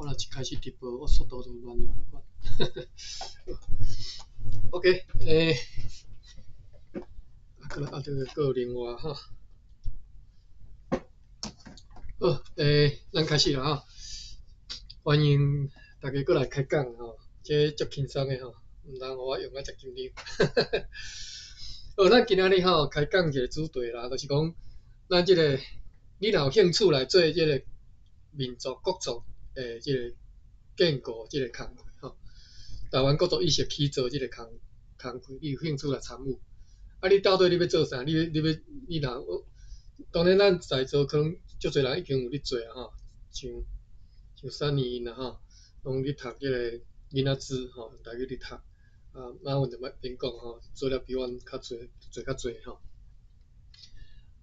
我若一开始直播，我速度就乱。OK， 搁有另外哈，好，咱开始啦哈，欢迎大家过来开讲吼，这足轻松的吼，毋通互我用啊遮紧张。好，咱今仔日吼开讲一个主题啦，就是讲咱这个你若有兴趣来做这个民族国族这个建构这个工课吼，台湾国族意识起做这个工课，你有兴趣来参与？啊，你到底你要做啥？你若当然咱在座可能足侪人已经有咧做啊吼，像3年因啦吼，拢咧读这个囡仔字吼，大家咧读啊，马文就免讲吼，做了比阮较做较侪吼。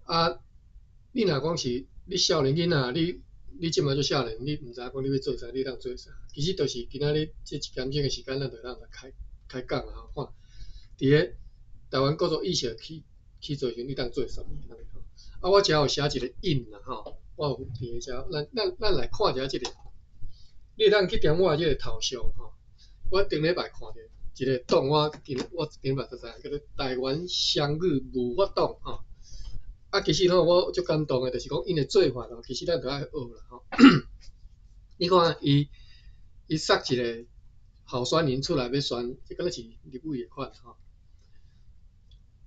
啊，你若讲是你少年囡仔，你即摆做少年，你毋知影讲你要做啥，你当做啥？其实就是今仔日这1点钟的时间，咱就当来开讲啦吼，看伫个台湾国族意识起做时，你当做啥物？啊，我遮有写一个印啦吼，我有伫个遮，咱来看一下这个，你会当去点我这个头像吼，我顶礼拜看到一个党，我顶礼拜就知影叫做台湾双语文化党吼。啊，其实吼，我足感动的，就是讲因的做法吼，其实咱都爱学啦吼。你看伊塞一个候选人出来要选，这敢若是立委的款吼。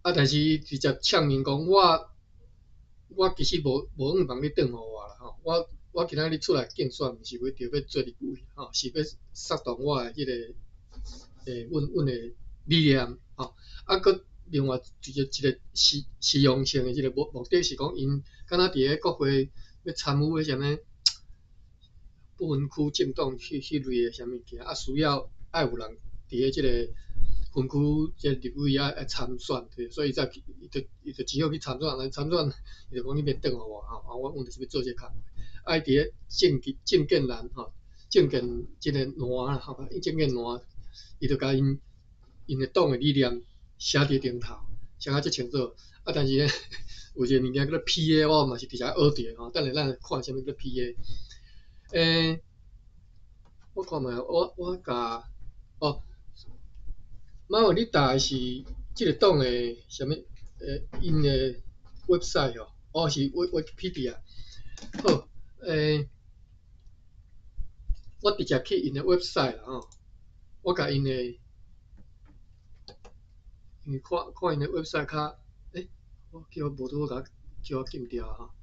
啊，但是伊直接呛明讲，我其实无愿望你转互我啦吼。我今仔日出来竞选，毋是为着要做立委吼，是要煽动我的迄个阮的理念吼。啊，佮另外一个实用性的即个目的是讲，因敢若伫个国会要参与迄啥物不分区政党迄类的啥物件，啊，需要爱有人伫个即个分区即个立委爱参选，所以伊就只好去参选，参选伊就讲你免转互我吼，我就是要做这工，啊，伫个证件栏吼，证件即个栏吼，证件栏伊就甲因的党的理念写伫顶头，写啊足清楚。啊，但是呢，有一个物件叫做 PA， 我嘛是伫遮学着吼。等下咱来看啥物叫 PA。我看觅，我甲马文你打的是即个党的啥物？因的 website 哦，是 Wikipedia。好，我直接去因的 website 啦吼，我甲因的。因看因的 website 较，我叫无拄好叫我禁掉哈，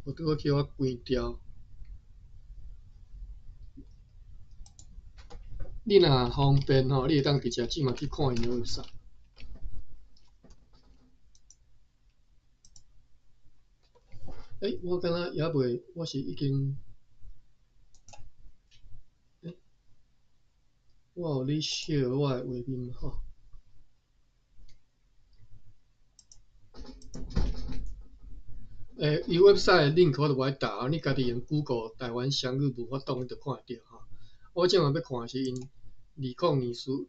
无拄好叫我关掉。你若方便吼，你会当直接即马去看因的 website。我敢若也袂，我是已经，我有咧share我的画面吼。伊 website 的 link 我就无爱打，你家己用 Google 台湾双语文化党，你就看得到吼。我即马要看的是因2024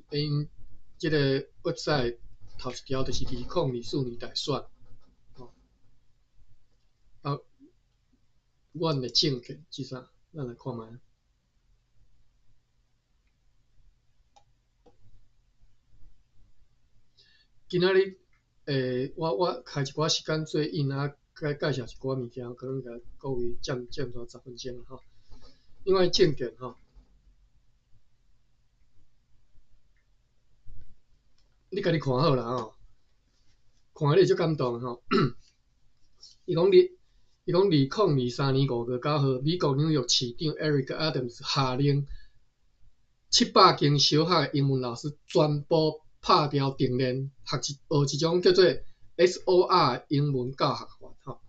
因即个 website 头一条就是2024年大选，吼。啊，阮的证件是啥？咱来看觅。今仔日我开一寡时间做印啊，介绍一寡物件，可能甲各位占大10分钟吼。另外证件吼，你家己看好啦吼，看你就感动吼。伊讲2023年5月9号，美国纽约市长 Eric Adams 下令700间小学的英文老师全部拍掉定练，学一种叫做 SOR 英文教学法吼。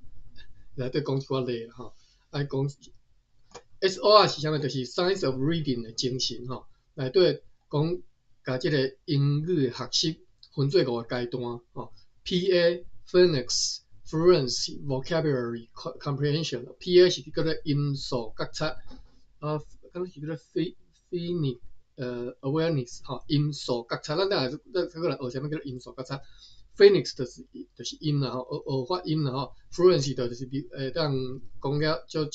内底讲一寡例啦吼，爱讲 SOR 是啥物？就是 Science of Reading 的精神吼。内底讲甲即个英语的学习分做5个阶段吼 ，PA Phonics。Fluency, vocabulary, comprehension。PA 是叫做音素觉察，啊，敢是叫做 awareness 吼，音素觉察。咱过来学啥物叫做音素觉察 phonics 就是音啦吼，学发音啦吼 ，fluency 就是当讲了就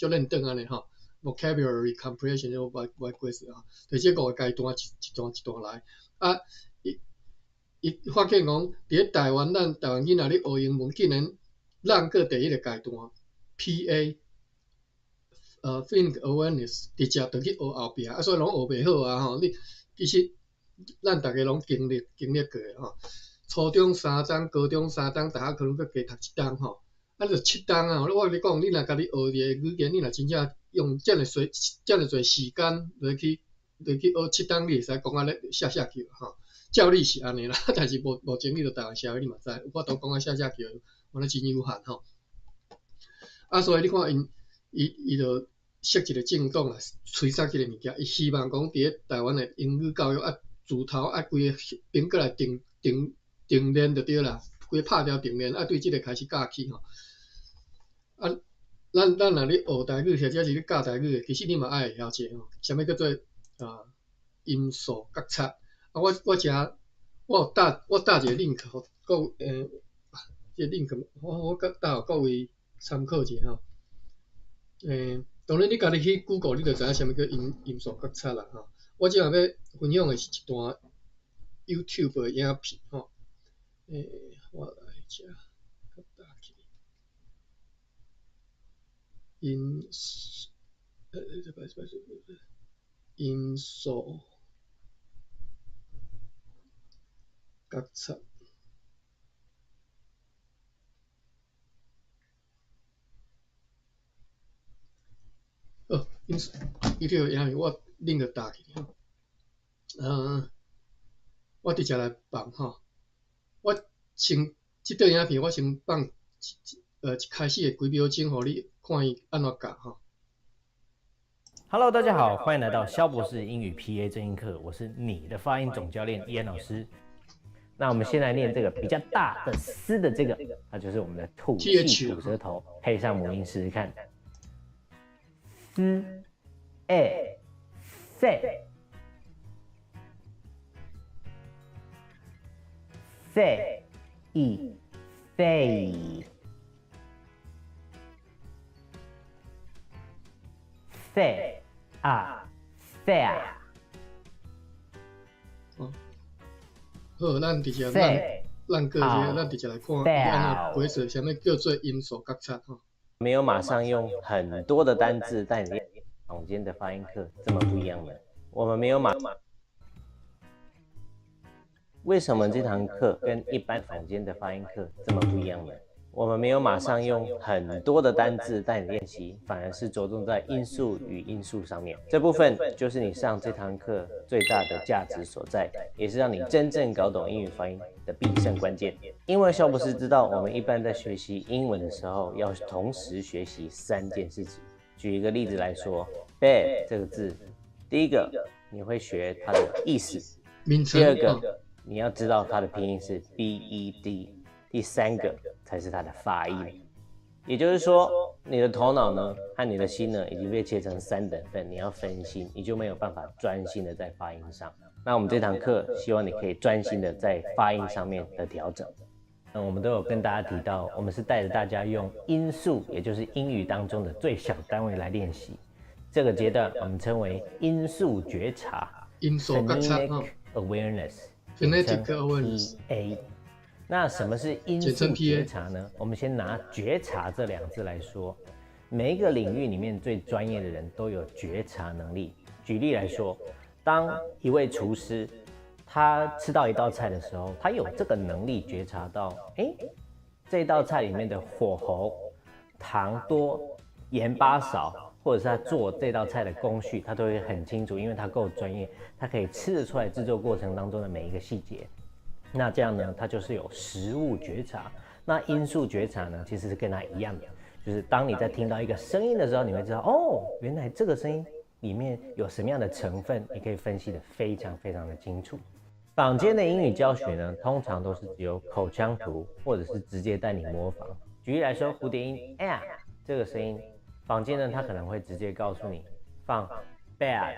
认得安尼吼 ，vocabulary comprehension 就外过事吼，就这5个阶段一段来啊，伊发现讲，伫咧台湾囡仔咧学英文，竟然咱过第一个阶段 ，PA。think awareness 直接就去学后壁，啊，所以拢学袂好啊吼。你其实咱逐个拢经历过吼。初中3章，高中3章，大学可能搁加读1章吼。啊，就7章啊！我跟你讲，你若家己学一个语言，你若真正用遮尔侪时间落去学7章，你会使讲啊咧写叫吼。照理是安尼啦，但是目前你着台湾社会你嘛知，有法度讲啊写叫，安尼真有限吼。啊，所以你看伊着。设一个政党啊，催杀即个物件，伊希望讲伫咧台湾的英语教育啊，自头啊规个并过来定练就对啦，规个拍条定练啊，对即个开始教起吼。啊，咱若咧学台语或者是咧教台语的，其实你嘛爱会晓者吼，啥物叫做音素角测啊？我打一个 link 互各即个 link 我打互各位参考者吼，当然，你家己去 Google， 你就知影啥物叫音素角测啦吼。我即下要分享的是一段 YouTube 的影片吼。我来遮，较大起。音素角测。YouTube 影片我拎个打去吼，我直接来放吼。我先即段影片我先放一开始的几秒钟，互你看伊安怎教吼。Hello， 大家好，欢迎来到萧博士英语 PA 正音课，我是你的发音总教练伊安老师。那我们先来念这个比较大的“丝”的这个，它就是我们的吐气吐舌头，配上母音试试看。丝塞飞fair。好，咱直接咱个咱直接来看，安尼规则啥物叫做音素角测吼。没有马上用很多的单字带你练坊间的发音课这么不一样的。我们没有为什么这堂课跟一般坊间的发音课这么不一样呢？我们没有马上用很多的单字带你练习，反而是着重在音素与音素上面。这部分就是你上这堂课最大的价值所在，也是让你真正搞懂英语发音的必胜关键。因为肖博士知道，我们一般在学习英文的时候，要同时学习3件事情。举一个例子来说 ，bed 这个字，第一个你会学它的意思，第二个你要知道它的拼音是 bed。第3个才是它的发音，也就是说，你的头脑呢和你的心呢已经被切成3等份，你要分心，你就没有办法专心的在发音上。那我们这堂课希望你可以专心的在发音上面的调整。我们都有跟大家提到，我们是带着大家用音素，也就是英语当中的最小单位来练习。这个阶段我们称为音素觉察 （Phonemic Awareness），Phonemic Awareness。那什么是音素觉察呢？我们先拿觉察这2字来说，每一个领域里面最专业的人都有觉察能力。举例来说，当一位厨师他吃到一道菜的时候，他有这个能力觉察到，这道菜里面的火候、糖多、盐巴少，或者是他做这道菜的工序，他都会很清楚，因为他够专业，他可以吃得出来制作过程当中的每一个细节。那这样呢，它就是有食物觉察。那音素觉察呢，其实是跟它一样的，就是当你在听到一个声音的时候，你会知道哦，原来这个声音里面有什么样的成分，你可以分析得非常非常的清楚。坊间的英语教学呢，通常都是只有口腔图，或者是直接带你模仿。举例来说，蝴蝶音 a 这个声音，坊间呢它可能会直接告诉你放 bad，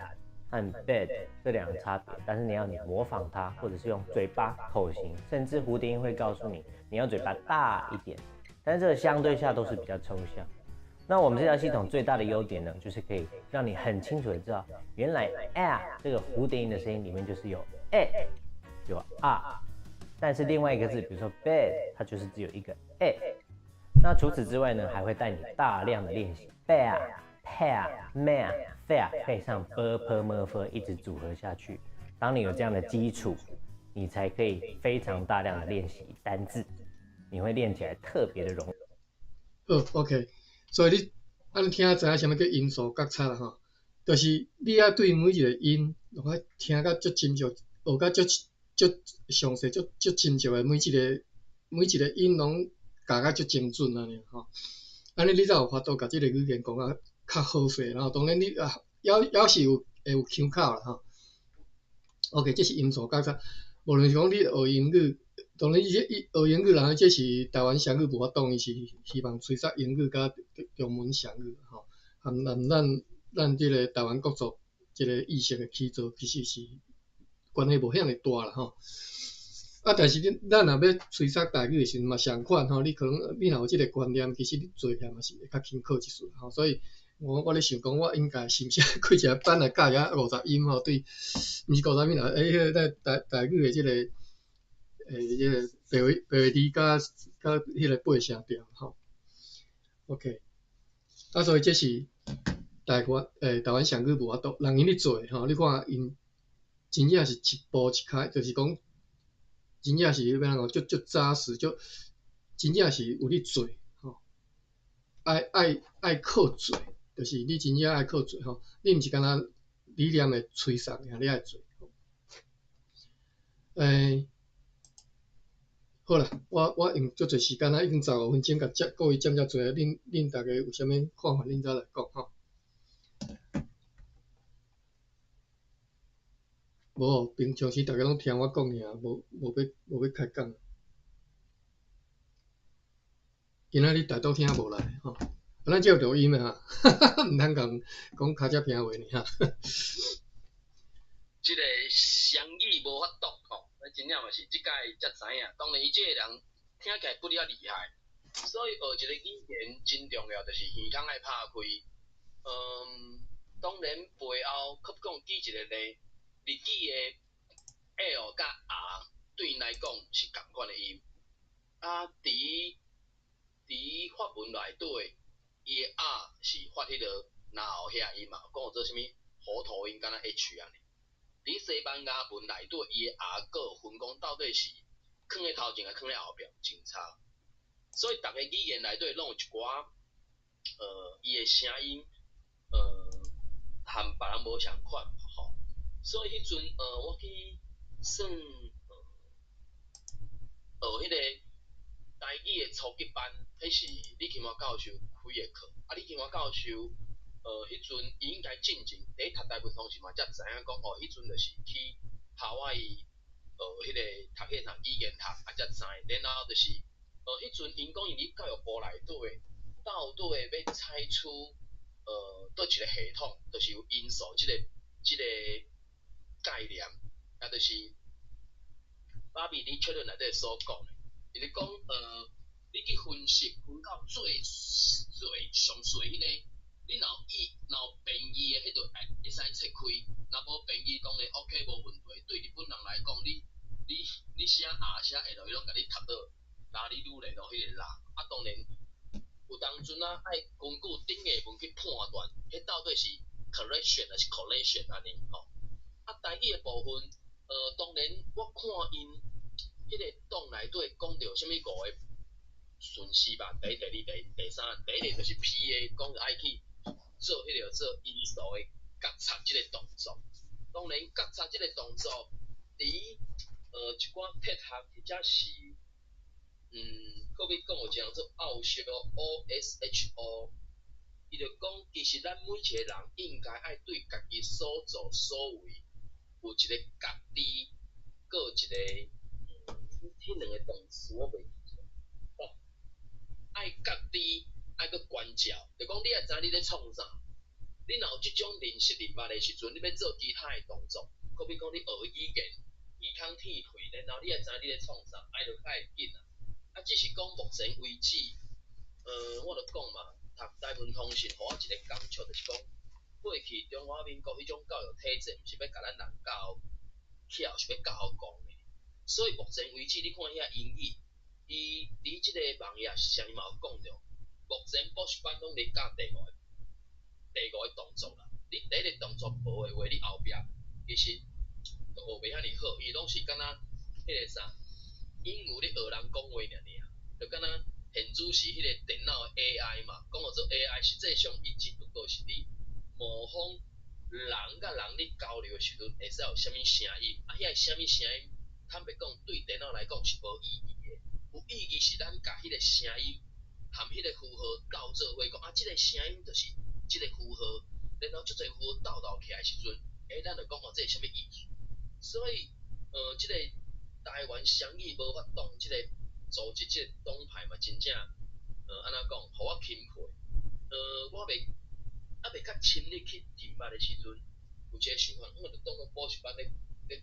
和 bed 这两个差别，但是你要模仿它，或者是用嘴巴、口型，甚至蝴蝶音会告诉你你要嘴巴大一点，但是这个相对下都是比较抽象。那我们这套系统最大的优点呢，就是可以让你很清楚的知道，原来 这个蝴蝶音的声音里面就是有有但是另外一个字，比如说 bed， 它就是只有一个那除此之外呢，还会带你大量的练习 pair、man、fair， 配上 b、p、m、f， 一直组合下去。当你有这样的基础，你才可以非常大量的练习单字，你会练起来特别的容易。OK， 所以你听知影什么叫音素觉察啦吼，就是你要对每一个音，我听到足精确，学到足详细、足精确的每一个音拢教到足精准安尼吼。安尼你才有法度甲这个语言讲啊较好势，然后当然你也是会有腔口啦吼。OK， 这是音素觉察，无论是讲你学英语。当然，学英语人，这是台湾双语无法当，伊是希望催促英语甲中文双语吼，含咱这个台湾国族这个意识的起造，其实是关系无遐尼大啦吼。但是咱若要催促台语的时阵嘛，相款吼，你可能你若有这个观念，其实你做起来嘛是会较轻巧一丝吼。所以我咧想讲，我应该是毋是开一个班来教遐50音吼，对，毋是50音啦，台语的这个。迄个白话字甲迄个八声调吼 ，OK， 所以这是台湾双语无法度，人因咧做吼，你看因真正是一步一开，就是讲真正是要安怎讲，足扎实，真正是有咧做吼，爱靠做，就是你真正爱靠做吼，你毋是干那理念的吹送，你爱做。好啦，我用足侪时间啊，已经15分钟，甲各位占遮侪，恁大家有啥物看法，恁再来讲吼。无，平常时大家拢听我讲尔，无要开讲。今仔日大多听无来吼，咱这有录音的哈，毋通讲卡遮平话呢哈。即个双语无法度吼。真正嘛是即届才知影，当然伊即个人听起来不了厉害，所以学一个语言真重要，就是耳孔爱拍开。当然背后较讲举一个例，日语的 L 甲 R 对因来讲是共款的音，伫法文内底，伊的 R 是发迄个后遐音嘛，讲做啥物喉头音，敢若 H 安尼。伫西班牙文内底，伊的牙个分讲到底是囥咧头前，还囥咧后壁，真差。所以逐个语言内底拢有一寡伊的声音和别人无相款吼。所以迄阵我去算迄个台语的初级班，迄是李清华教授开的课。李清华教授迄阵伊应该进前第一读台文通时嘛，才知影讲迄阵就是去夏威夷迄个读迄项语言学，才知。然后就是迄阵因讲伊伫教育部内底到底要采取倒一个系统，就是有因素即个概念，就是巴比伫确认内底所讲的，就是讲你去分析分到最上水迄个。你若有变异的，迄就会使切开；若无变异，当然 OK 无问题。对日本人来讲，你写A写 L， 伊拢甲你读到哪里愈来到迄个啦。当然有当阵爱根据顶个文去判断，迄到底是 correction 还是 collation 安尼吼。台语的部分，当然我看因迄个档内底讲到啥物五个顺序吧，第一、第二、第三，第一个就是 PA， 讲着爱去。做迄个做因素的觉察即个动作，当然觉察即个动作，伫一寡撇学或者是搁要讲有一项做奥修 OSHO， 伊就讲其实咱每一个人应该爱对家己所做所为有一个家己，搁有一个迄两个动词我袂记住，爱家己。爱搁关照，就讲你爱知你咧创啥，你若有即种临时临物的时阵，你要做其他的动作，可比讲你学语言，耳孔天开，然后你会知你咧创啥，爱就较会紧啊。啊，只是讲目前为止，我著讲嘛，读台湾通讯，互我一个感触就是讲，过去中华民国迄种教育体制，毋是要甲咱人教巧，是要教好讲的。所以目前为止，你看遐英语，伊伫即个网页上面嘛有讲着，目前补习班拢咧教第五个动作啦。你第一个动作无的话，你后壁其实就学袂遐尼好，伊拢是敢若迄个啥，英语咧学人讲话尔尔，就敢若现主是迄个电脑的 AI 嘛，讲做 AI，实际上伊只不过是你模仿人甲人咧交流的时阵，会使有啥物声音，啊，遐啥物声音，坦白讲，对电脑来讲是无意义的。有意义是咱甲迄个声音含迄个符号斗做伙，讲啊，即个声音就是即个符号，然后即个符号斗起来时阵，咱就讲哦，这是啥物意思？所以，即个台湾双语无法当即个组织即个党派嘛，真正，安怎讲，互我钦佩。我袂较深入去认捌的时阵，有一个想法，我就当做补习班咧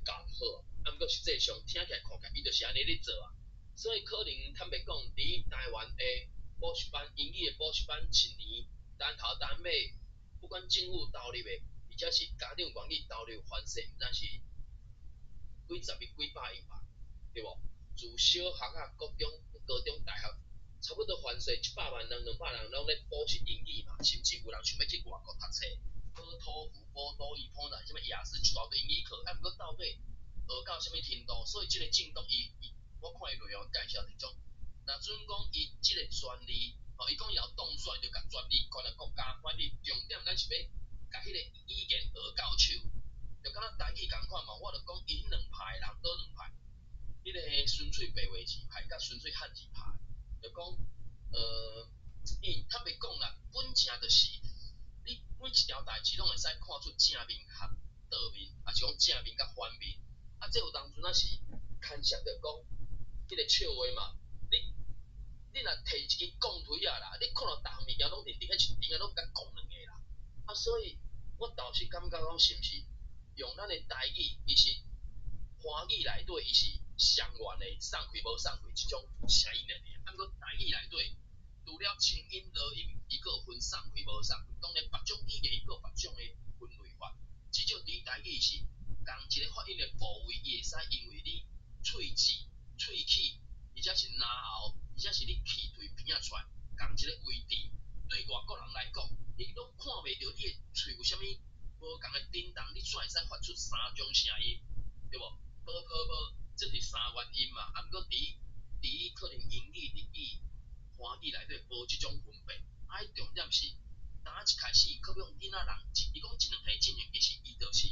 教就好啊。啊，毋过实际上听起来看起来，伊就是安尼咧做啊。所以可能坦白讲，伫台湾的补习班，英语的补习班一年单头单尾，不管政府投入的，或者是家长愿意投入番税，毋知是几十亿、几百亿吧，对无？自小学啊、高中、大学，差不多番税100万人、200人拢咧补习英语嘛，甚至有人想要去外国读册，考托福、考多语、考哪什么雅思，一大堆英语课，啊，毋过到底学到什么程度？所以即个进度我看伊内容介绍是种，若准讲伊即个专利，伊讲伊有当选就甲专利关了国家管理，重点咱是要甲迄个语言学到手。就敢若台语共款嘛，我就讲因两派人倒两派，迄个纯粹白话字派甲纯粹汉字派，就讲伊坦白讲啦，本正就是你每一条代志拢会使看出正面和倒面，也是讲正面甲反面。啊，这有当阵啊是牵涉着讲迄个笑话嘛，你若摕一支钢槌啊啦，你看到逐项物件拢认定迄是顶啊，拢甲讲两个啦。啊，所以我倒是感觉讲是毋是？用咱的台语，伊是华语内底，伊是双元的，送开无送开即种声音尔。啊，毋过台语内底，除了清音、弱音，伊个分送开无送开。当然，别种语言伊个别种的分类法，至少伫台语是同一个发音的部位，伊会使因为你喙齿、喙齿，或者是咽喉，或者是你气腿边仔出来，同一个位置，对外国人来讲，伊拢看袂到你的喙有啥物。无共的叮当，你却会使发出三种声音，对无？无，这是三元音嘛。啊，毋过伫可能英语、日语、华语内底无即种分别。啊，重点是，当一开始，可比讲囡仔人，伊讲一两岁进行，其实伊就是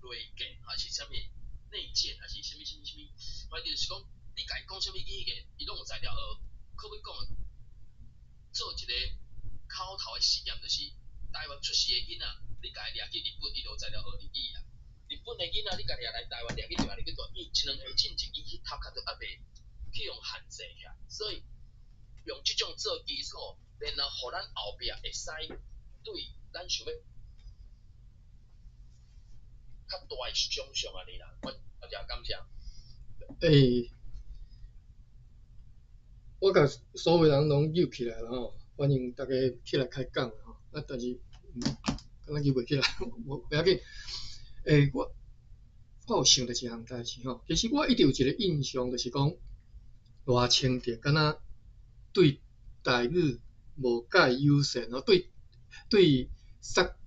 内建还是啥物内建，还是啥物，反正就是讲，你家讲啥物语言，伊拢有材料学。可比讲，做一个口头的实验，就是台湾出世的囡仔。你家掠去日本，伊就材料学日语啊。日本的囡仔，你家掠来台湾掠去大，你去大，伊一两岁进前，伊去头壳都还袂去用限制起，所以用即种做基础，然后互咱后壁会使对咱想要较大的想象安尼啦。我真感谢。我甲所有人拢揪起来了吼，欢迎大家起来开讲吼。啊，但是敢若揪袂起来，无要紧。我有想到一项代志吼，其实我一直有一个印象，就是讲赖清德敢若对台语无介友善吼，对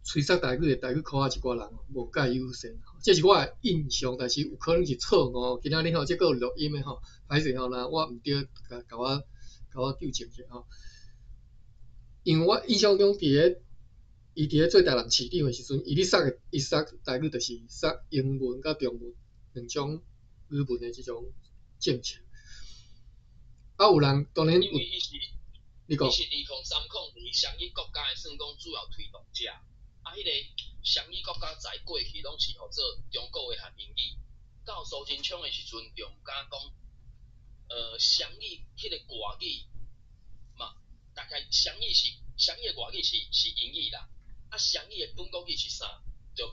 吹杀台语的台语科一寡人无介友善，这是我的印象，但是有可能是错误。今仔日吼，这个有录音的吼，歹势吼，若我毋对，甲我纠正者吼。因为我印象中伊伫咧做台南市长的时阵，伊杀台语就是杀英文甲中文两种语文的即种政策。啊，有人当然有，因为伊是2030双语国家的算讲主要推动者。啊，迄个双语国家在过去拢是互做中国话和英语，到苏贞昌的时阵就毋敢讲，双语迄个外语嘛，大概双语的外语是英语啦。啊，双语的本国语是啥？就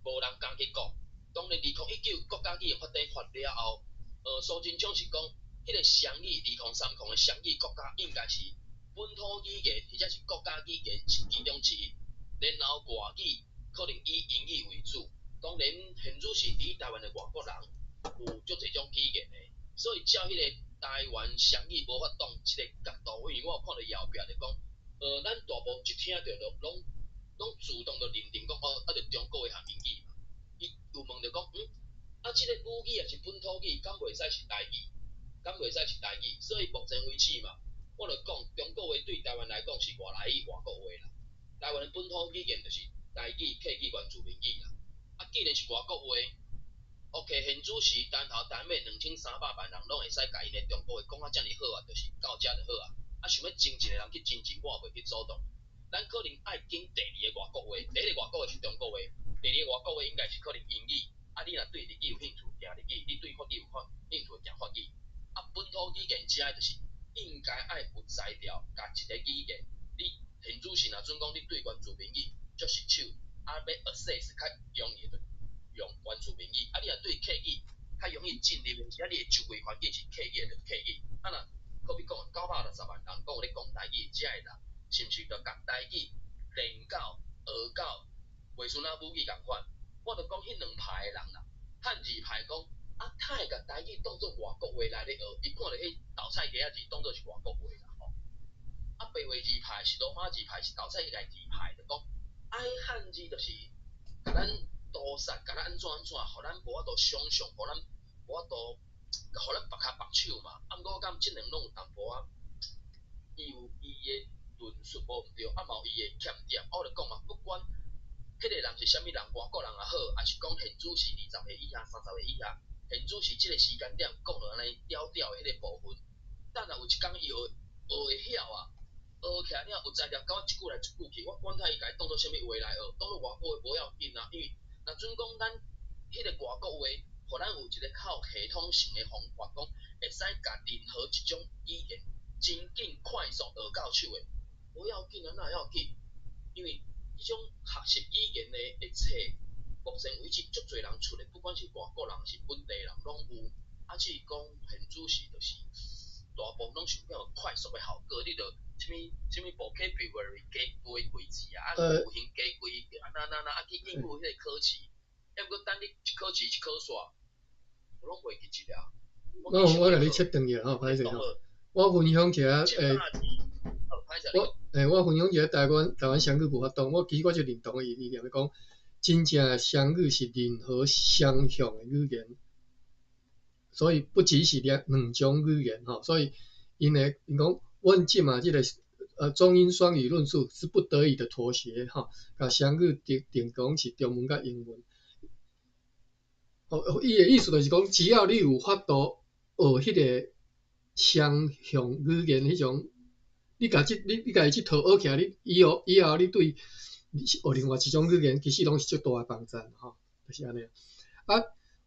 无人敢去讲。当然，2019国家语的法典发了后，苏贞昌是讲，迄个双语2030的双语国家应该是本土语言或者是国家语言是其中之一，然后外语可能以英语为主。当然，现主是伫台湾的外国人有足侪种语言的，所以照迄个台湾双语无法当即个角度，因为我看到后壁就讲，咱大部一听着就拢自动就认定讲，就中国的汉英语嘛。伊有问着讲，即个母语也是本土语，敢袂使是台语？敢袂使是台语？所以目前为止嘛，我就讲中国话对台湾来讲是外来语、外国话啦。台湾的本土语言就是台语、客语、原住民语啦。既然是外国话 ，OK， 现主时单头单尾2300万人拢会使甲因的中国话讲遮尔好啊，就是到遮就好啊。想要争一个人去争执，我袂去主动。咱可能爱拣第二个外国话，第一个外国话是中国话，第二个外国话应该是可能英语。你若对日语有兴趣，行日语；你对法语有兴趣，行法语。本土语言遮就是应该爱有才调，甲一个语言，你现主时若准讲你对原住民语足熟手，要 access 较容易就用原住民语。你若对客语较容易进入，而且你的周围环境是客语就客语。若可比讲960万人讲有咧讲台语，遮个人是毋是着甲台语练到学到，袂像咱母语共款？我着讲迄两派的人啦，汉字派讲他会甲台语当做外国话来咧学，伊看到迄豆菜鸡仔字当做是外国话啦吼。白话字派是罗马字派是豆菜鸡仔字派，就讲汉字就是甲咱多杀，甲咱安怎，互咱无法度想象，互咱无法度，互咱白骹白手嘛。毋过敢即两拢有淡薄仔，伊有伊的论述无毋对，嘛有伊的欠点。我就讲嘛，不管迄个人是啥物人，外国人也好，还是讲现主是20岁以下、30岁以下，现主是即个时间点讲落安尼调调的迄个部分，等若有一天伊学会晓啊，学起来了有才调，到一句来一句去，我管他伊家当做啥物话来学，当做外国话无要紧啊，因为若准讲咱迄个外国话，互咱有一个较系统性的方法，讲会使甲任何一种语言真紧快速学到手的，无要紧啊，哪要紧？因为迄种学习语言的册，目前为止足侪人出的，不管是外国人是本地人拢有。至于讲现主是就是大部分拢想要快速的效果，你着什么 vocabulary 加背几字啊，有形加几去应付迄个考试，要不过等你一考试一考煞，拢袂记一了。我甲你切断去吼，歹势吼。我分享一下我分享一下台湾双语无法当。其实我就认同伊理念的讲，真正双语是任何双向的语言，所以不只是两种语言吼。所以因讲，阮即嘛即个中英双语论述是不得已的妥协吼，甲双语定讲是中文甲英文。伊的意思就是讲，只要你有法度学迄个双向语言迄种，你家即套学起来，你以后你对学另外一种语言，其实拢是足大的帮助吼，就是安尼。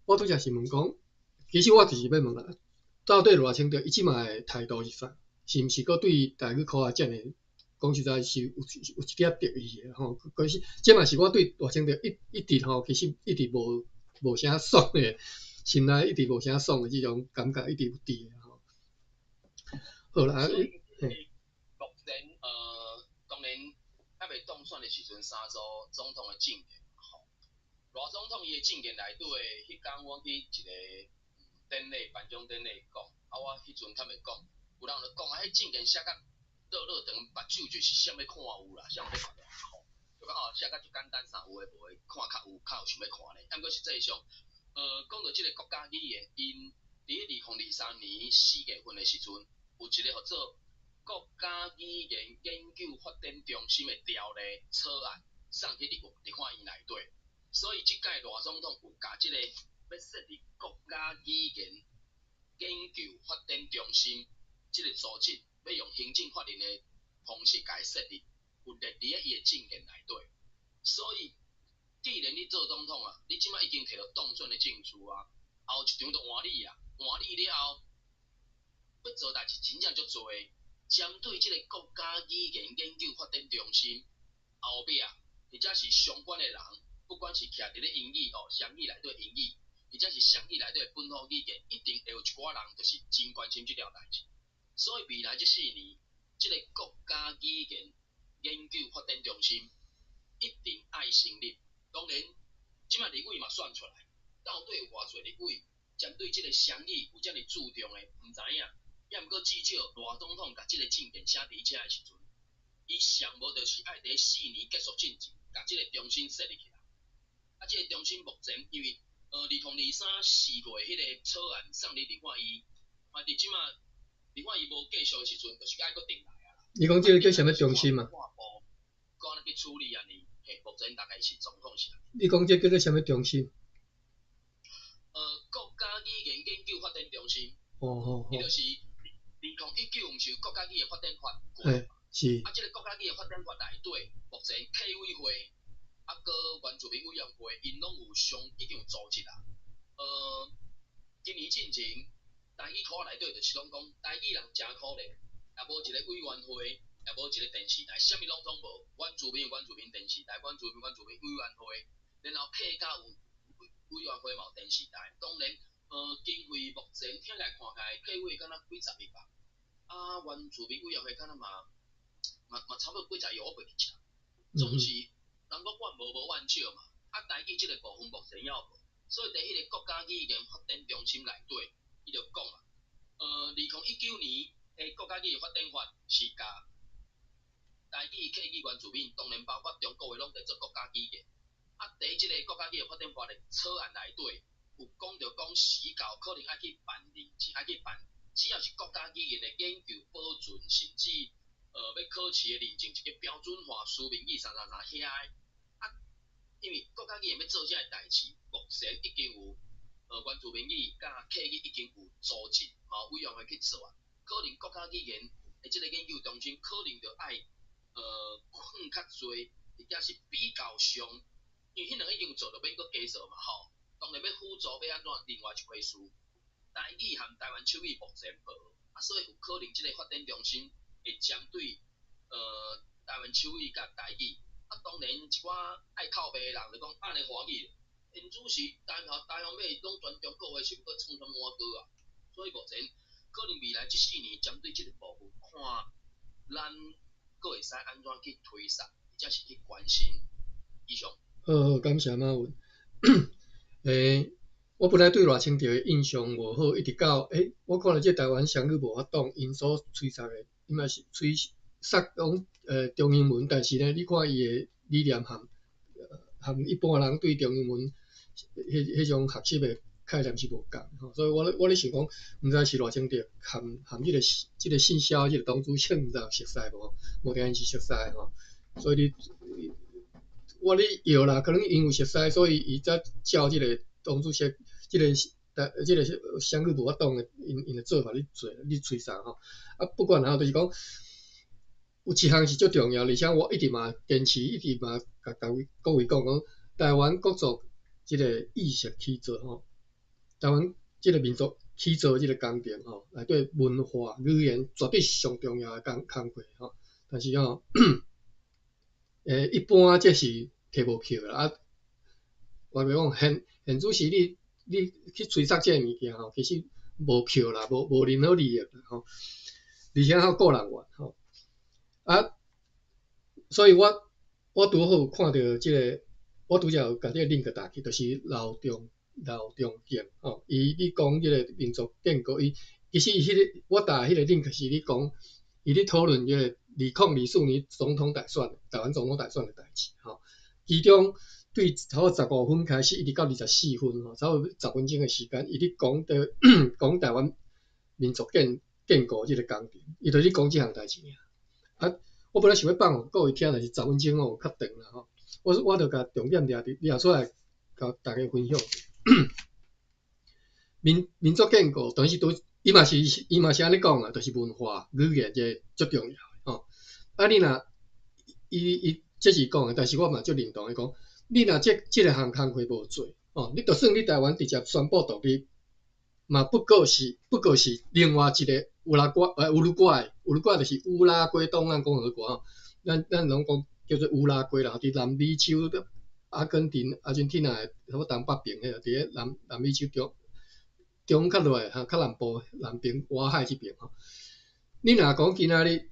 我拄则是问讲，其实我就是要问啦，到底赖清德伊即卖的态度是啥？是毋是佫对台语考啊遮尔？讲实在是有一点得意的吼。可是即卖是我对赖清德一直吼，其实一直无啥爽的，心内一直无啥爽的即种感觉一直有伫的吼。好啦，目前当然还未当选的时阵，三组总统的证件，吼，赖总统伊的证件内底的，迄天我去一个典礼颁奖典礼讲，我迄阵坦白讲，有人就讲迄证件写甲热长，目睭就是啥物看有啦，啥物要看到吼，就讲写甲足简单，啥有诶无诶，看较有想要看咧。毋过实际上，讲到即个国家语言，因伫2023年4月份诶时阵，有一个叫做国家语言研究发展中心诶条例草案送去立法院内底，所以即届赖总统有甲即个要设立国家语言研究发展中心即个组织，要用行政法令的方式甲伊设立，有列伫伊的证件内底。所以，既然你做总统啊，你即摆已经摕到当选的证书啊，后一场就换你啊，换你了后，要做代志真正足多。针对即个国家语言研究发展中心后壁或者是相关的人，不管是徛伫咧英语双语内底英语，或者是双语内底本土语言，一定会有一寡人就是真关心这条代志。所以未来这4年，这个国家语言研究发展中心一定爱成立。当然，即摆立委嘛选出来，到底有偌侪立委针对这个双语有遮尔注重的，唔知影。也毋过至少大总统甲这个证件写伫遮的时阵，伊上无就是爱伫4年结束进程，甲这个中心设立起来。啊，这个中心目前因为2023 4月迄个草案送入立法院，嘛伫即摆立法院无继续的时阵，就是爱搁定来啊。你讲这个叫什么中心嘛？搁安尼去处理安尼，目前大概是状况是安尼。你讲这叫做什么中心？国家语言研究发展中心。伊就是2019毋是有国家语言发展法过嘛？是。啊，这个国家语言发展法内底，目前企委会啊，搁原住民委员会，因拢有已经有组织啦。今年进前，台语科内底就是拢讲台语人真可怜，也无一个委员会，也无一个电视台，啥物拢总无。原住民有原住民电视台，原住民委员会，然后客家有委员会嘛有电视台，当然。经费目前听来看起来，客委敢若几十亿吧，啊，原住民委员会敢若嘛差不多几十亿，我袂记啦。总是人讲万无万少嘛，啊，台语即个部分目前要无，所以伫迄个国家语言发展中心内底，伊就讲啊，2019年诶国家语言发展法是甲台语、客语、原住民，当然包括中国话拢在做国家语言，啊，伫即个国家语言发展法的草案内底。有讲着讲时到可能爱去办认证，爱去办，只要是国家语言的研究、保存，甚至要考试的认证，一个标准化书面语啥遐啊，因为国家语言要做遮个代志，目前已经有原住民语甲客语已经有组织，委员会去做啊。可能国家语言的即个研究中心，可能就爱更较侪，或者是比较上，因为迄两个已经做着免搁加做嘛吼。当然要辅助要安怎另外一回事，台语和台湾手语目前无，啊，所以有可能即个发展中心会针对台湾手语甲台语，啊，当然一寡爱靠背的人就讲安尼华语，因主是台湾尾拢全中国话是要搁创啥物歌啊，所以目前可能未来这4年针对即个部分，看咱搁会使安怎去推散，或者是去关心以上。好，感谢马文。我本来对赖清德的印象无好，一直到我看到这台湾双语无法动，因所吹杀的，伊嘛是吹杀讲中英文，但是呢，你看伊的理念和一般人对中英文迄种学习的概念是无共吼，所以我咧想讲，毋知是赖清德和即个信息即个党主席毋知有熟悉无？无定是熟悉吼，所以我咧摇啦，可能因为熟悉，所以伊才照即个党主席即个双语无法动的因的做法咧做咧吹啥吼。啊，不管然后就是讲，有一项是足重要，而且我一直嘛坚持，一直嘛甲各位讲，台湾国族即个意识起做吼，台湾即个民族起做即个工程吼，内底文化语言绝对是上重要的工课吼，但是吼。一般这是摕无票啦，啊，我咪讲现主席你去催杀这物件吼，其实无票啦，无任何利益啦吼，而且还有个人缘吼，啊，所以我拄好看到即个，我拄则有甲这个 link 打去，就是老中健吼，你讲即个民族建国，其实迄个我打迄个 link 是你讲，伊咧讨论即个。2024年总统大选，台湾总统大选的代志，吼，其中对差不多15分开始，一直到24分，吼，差不多10分钟的时间，伊咧讲台湾民族建国这个工程，伊就咧讲这项代志尔。啊，我本来想要放各位听，但是10分钟哦较长啦，吼，我就甲重点抓出来，甲大家分享。民族建国，但是伊嘛是安尼讲啊，就是文化语言这足重要。啊，你若伊这是讲的，但是我嘛足认同伊讲，你若这个项工课无做，你就算你台湾直接宣布独立，嘛不过是另外一个乌拉圭就是乌拉圭档案共和国吼，咱拢讲叫做乌拉圭啦，伫南美洲的阿根廷、阿根廷啊，差不多东北边迄个，伫咧南美洲中较落来较南部南边外海这边吼。你若讲今仔日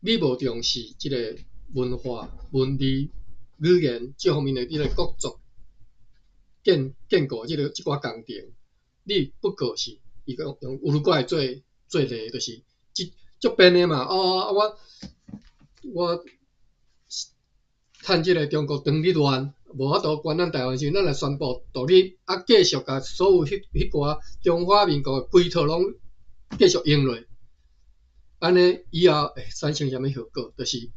你无重视即个文化、文理、语言这方面的即个国族建构即寡工程，你不过是伊讲用乌鲁怪做例，就是足变的嘛。我趁即个中国当你乱，无法度管咱台湾时，咱来宣布独立，继续甲所有迄寡中华民国的规套拢继续用落。安尼以后会产生啥物效果？就是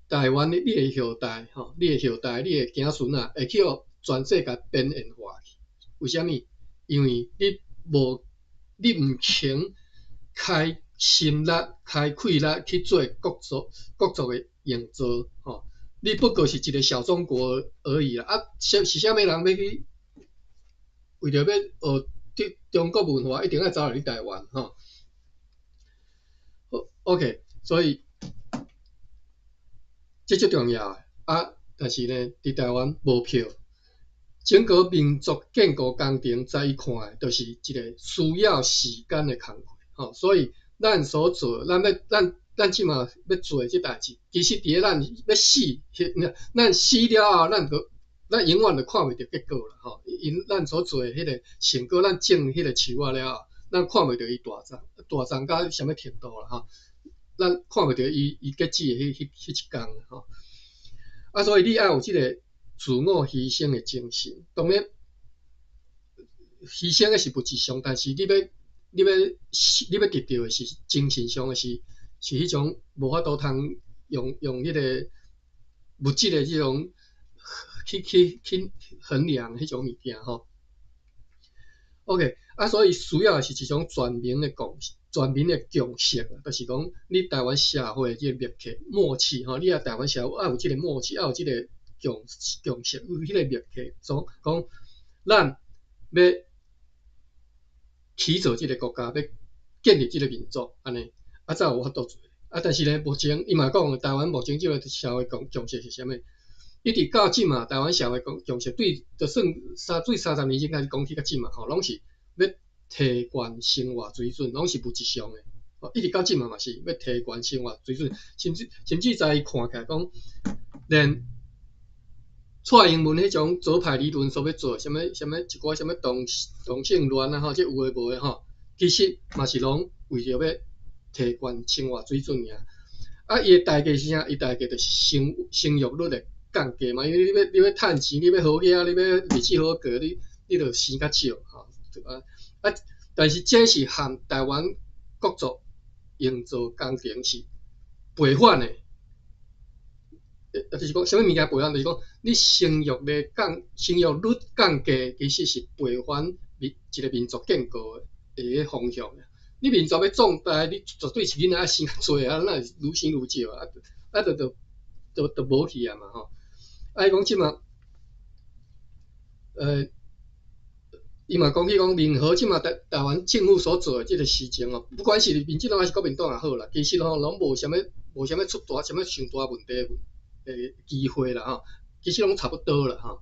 台湾你的后代，你的后代，你的子孙啊，会去互全世界边缘化去。为虾米？因为你毋肯开心力、开气力去做国族的营造，你不过是一个小中国而已啦。是啥物人要去为着要学中国文化，一定要走来你台湾，OK， 所以这最重要的但是呢，伫台湾无票。整个民族建构工程，在伊看的，就是一个需要时间的工课，所以咱所做，咱即马要做即代志，其实伫咧咱要死，咱死了后，咱永远就看袂到结果啦，因咱所做的迄个成果，咱种迄个树啊了后，咱看袂到伊大长到什么程度啦，咱看袂到伊结籽的迄一天，所以你要有即个自我牺牲的精神。当然，牺牲的是物质上，但是你要得到的是精神上的是迄种无法度通用迄个物质的这种去衡量迄种物件OK， 所以需要的是一种全民的共识，就是讲你台湾社会这个默契默契你台湾社会有这个默契，有这个共识，有迄个默契，讲咱要起造这个国家，要建立这个民族，安尼才有法度做。但是呢，目前伊嘛讲，台湾目前这个社会共识是啥物？一直到即嘛，台湾社会共识就算30年前开始讲起到即嘛，拢是要提高生活水准，拢是物质上的。一直到即嘛是要提高生活水准，甚至在伊看起来讲，连蔡英文迄种左派理论所要做什么一寡什么同性恋啊这有诶无诶其实嘛是拢为着要提高生活水准尔。伊诶代价是啥？伊代价就是生育率的降低嘛，因为你要趁钱，你要好嘢，你要日子好过，你就生较少但是这是和台湾国族营造工程是背反的。就是讲，什么物件背反？就是讲，你生育率降低，其实是背反一个民族建构的一个方向。你民族要壮大，你绝对是囡仔要生较多那愈生愈少就无去嘛伊讲即嘛，伊嘛讲起讲，任何即嘛台湾政府所做的即个事情不管是民进党还是国民党也好啦，其实拢无啥物出大上大问题机会啦其实拢差不多啦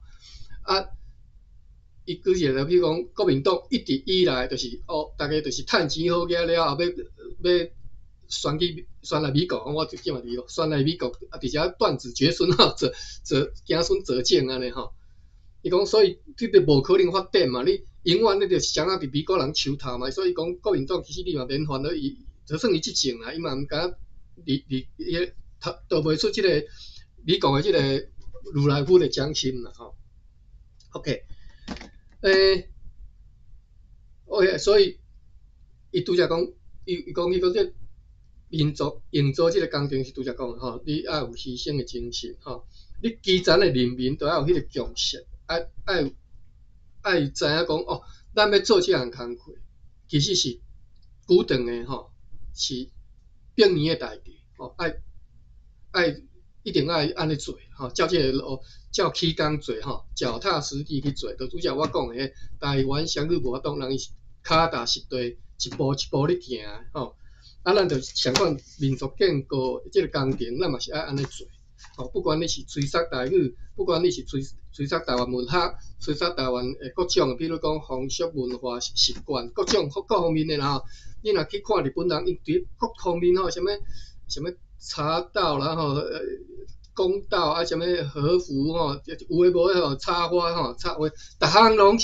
伊举一个比如讲，国民党一直以来就是大家就是趁钱好个了后，要选来美国，我即嘛美国选来美国，而且断子绝孙子孙泽建安尼伊讲，所以这个无可能发展嘛，你永远你就是想伫美国人手头嘛，所以讲国民党其实你嘛免烦恼伊，就算伊执政啦，伊嘛毋敢倒袂出即个美国的即个如来佛的掌心啦OK， 所以伊拄则讲，伊讲这民族营造即个工程是拄则讲你要有牺牲的精神你基层的人民都要有迄个共识，要知影讲咱要做即项工课，其实是久长的是百年的代志一定要安尼做照即个路，照起工做脚踏实地去做，就拄则我讲的台湾双语无法度让伊脚踏实地一步一步咧行咱就想讲民族建构即个工程，咱嘛是爱安尼做。不管你是吹杀台语，不管你是吹杀台湾文学，吹杀台湾各种，比如讲风俗文化习惯，各种各方面的啦。你若去看日本人，伊对各方面什么茶道啦公道啊，什么和服有诶无诶插花插花，逐项拢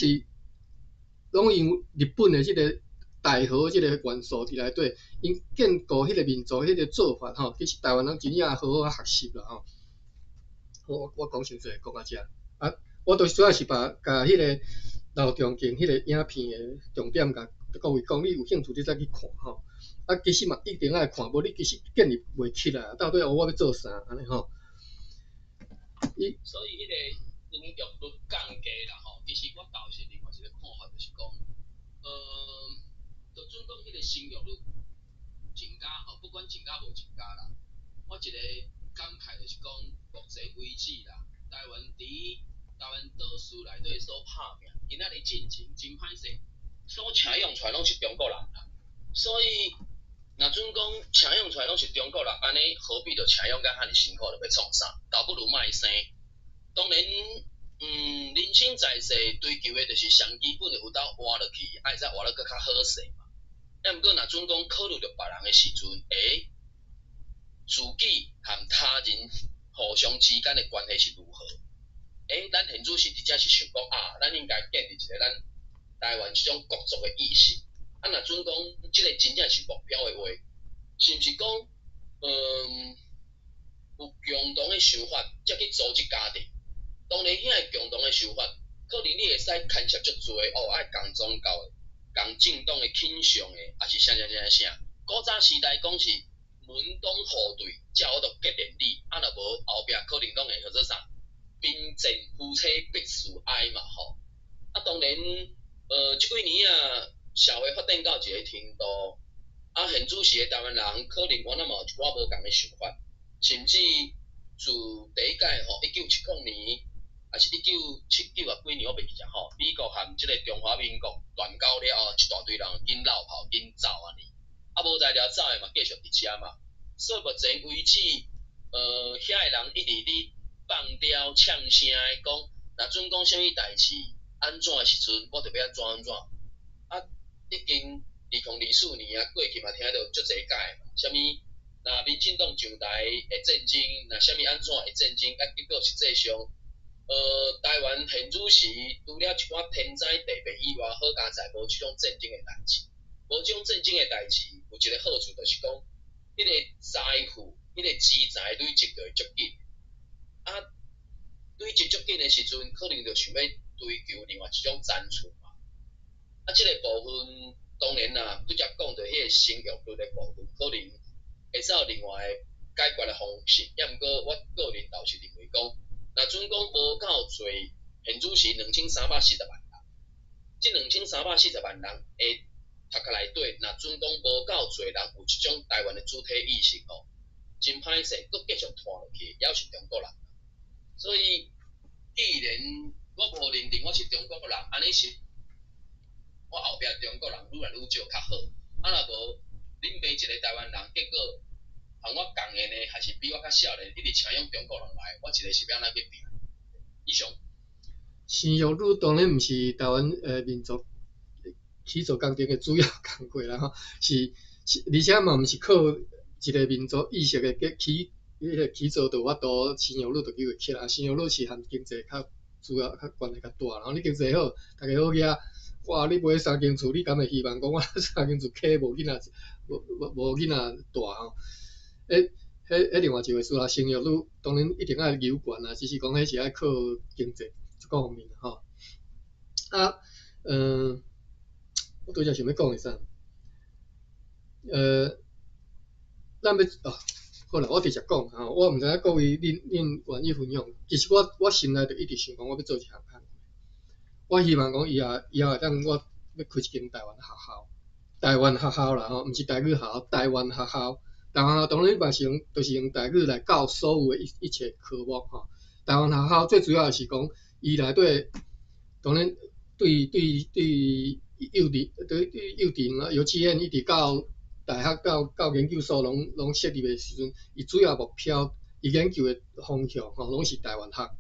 用日本的即个大和即个元素伫内底，因建构迄个民族迄个做法其实台湾人真正好好学习啦我讲伤济讲到遮我都主要是甲迄个老中镜迄个影片的重点甲各位讲，你有兴趣你再去看其实嘛一定爱看，无你其实建立袂起来，到底我要做啥安尼所以迄个能力不降低啦其实我倒是另外一个看法，就是讲，就准讲迄个生育率增加不管增加无增加啦，我一个感慨就是讲国际危机啦，台湾岛屿内底所拍拼，今仔日进程真歹势，所请用出来拢是中国人啦，所以若准讲请用出来拢是中国人，安尼何必就请用甲遐尼辛苦，就要创啥？倒不如卖生。当然，人生在世追求的就是上基本的有斗活落去，爱再活得更较好势嘛。毋过若准讲考虑到别人的时阵，自己和他人互相之间的关系是如何？咱现主是直接是想讲咱应该建立一个咱台湾这种国族的意识。若准讲这个真正是目标的话，是毋是讲有共同的想法，才去组织家庭？当然，遐个共同的想法，可能你会使牵涉足多爱共宗教的、共政党的倾向的，也是啥。古早时代讲是门当户对，才有得结连理，若无后壁可能拢会叫做啥？贫贱夫妻必须爱嘛当然，即几年社会发展到一个程度，现主时的台湾人可能我嘛有一寡无共的想法，甚至自第一届1970年，还是1979几年我袂记者美国和即个中华民国断交了后，一大堆人紧落跑紧走无在了走的嘛继续伫遮嘛，所以目前为止，遐个人一直咧放刁呛声的讲，若准讲啥物代志安怎的时阵，我就要安怎。已经2024年过去嘛，听到足侪届嘛，啥物若民进党上台会战争，若啥物安怎会战争，结果实际上，台湾现主时除了一寡天灾地变以外，好佳在无即种战争的代志。无即种战争的代志，有一个好处就是讲，迄个财富、迄个资财累积就会足紧。累积足紧的时阵，可能就想要追求另外一种赞助嘛。即个部分当然啦，拄则讲到迄个生育率的部分，可能会使有另外解决的方式。毋过我个人倒是认为讲，若准讲无够多，现主时2340万人，即2340万人会读壳内底，若准讲无够多人有即种台湾的主体意识真歹势，佫继续拖落去，也是中国人。所以，既然我无认定我是中国人，安尼是，我后壁中国人愈来愈少较好。若无，恁买一个台湾人，结果和我共的呢，还是比我较少年，一直请用中国人来，我一个是要安怎去拼？以上。生育率当然毋是台湾民族起做工程的主要工课啦而且嘛毋是靠一个民族意识的起做就法度生育率就起会起来，生育率是和经济较主要较关系较大啦。你经济好，大家好nghia，哇！你买3间厝，你敢会希望讲我3间厝起无囡仔大迄另外一回事啦。生育率当然一定爱有悬啦，只是讲迄是爱靠经济各方面我拄则想要讲的啥？咱要好啦，我直接讲我毋知影各位恁愿意分享。其实我心内就一直想讲，我要做一项工课。我希望讲以后会当我要开一间台湾学校啦毋是台语学校，台湾学校。台湾学校当然嘛是用台语来教所有的一切科目台湾学校最主要是讲伊内底当然对幼稚园幼稚园一直到大学到研究所拢设立的时阵，伊主要目标，伊研究的方向吼，拢是台湾学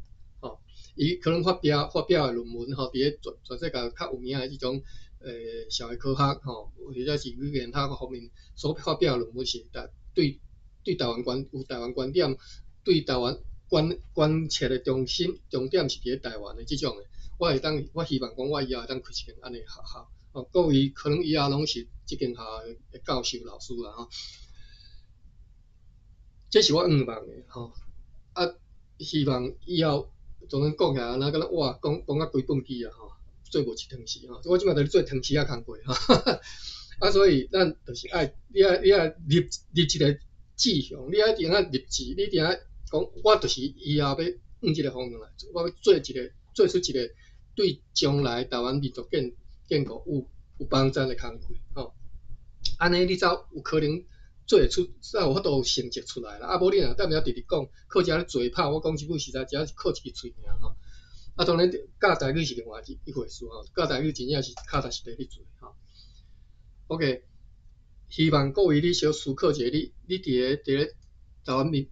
吼。伊可能发表的论文吼，伫咧全世界较有名的即种社会科学吼，或者是语言学方面所发表的论文是对台湾有台湾观点，对台湾关切的重点是伫咧台湾的即种的。我希望讲我以后会当开一间安尼学校，哦，各位可能以后拢是即间学校的教授老师啦吼。这是我愿望的吼，啊，希望以后就算讲起来，那敢若哇，讲啊规本机啊吼，做无一汤匙吼，我即摆在做汤匙啊工课吼，啊，所以咱就是你爱立一个志向，你爱一定要立志，你一定要讲，我就是以后要往即个方向来做，我要做出一个对将来台湾民族建构有帮助的工课吼，安尼你才有可能。做会出，才有法度有成绩出来啦。啊，无你若等下直直讲，靠遮咧嘴炮，我讲即句实在，只是靠一支嘴尔吼。啊，当然教台语是另外一回事吼，教台语真正是脚踏实地去做吼。OK， 希望各位你小思考一下，你伫咧台湾迄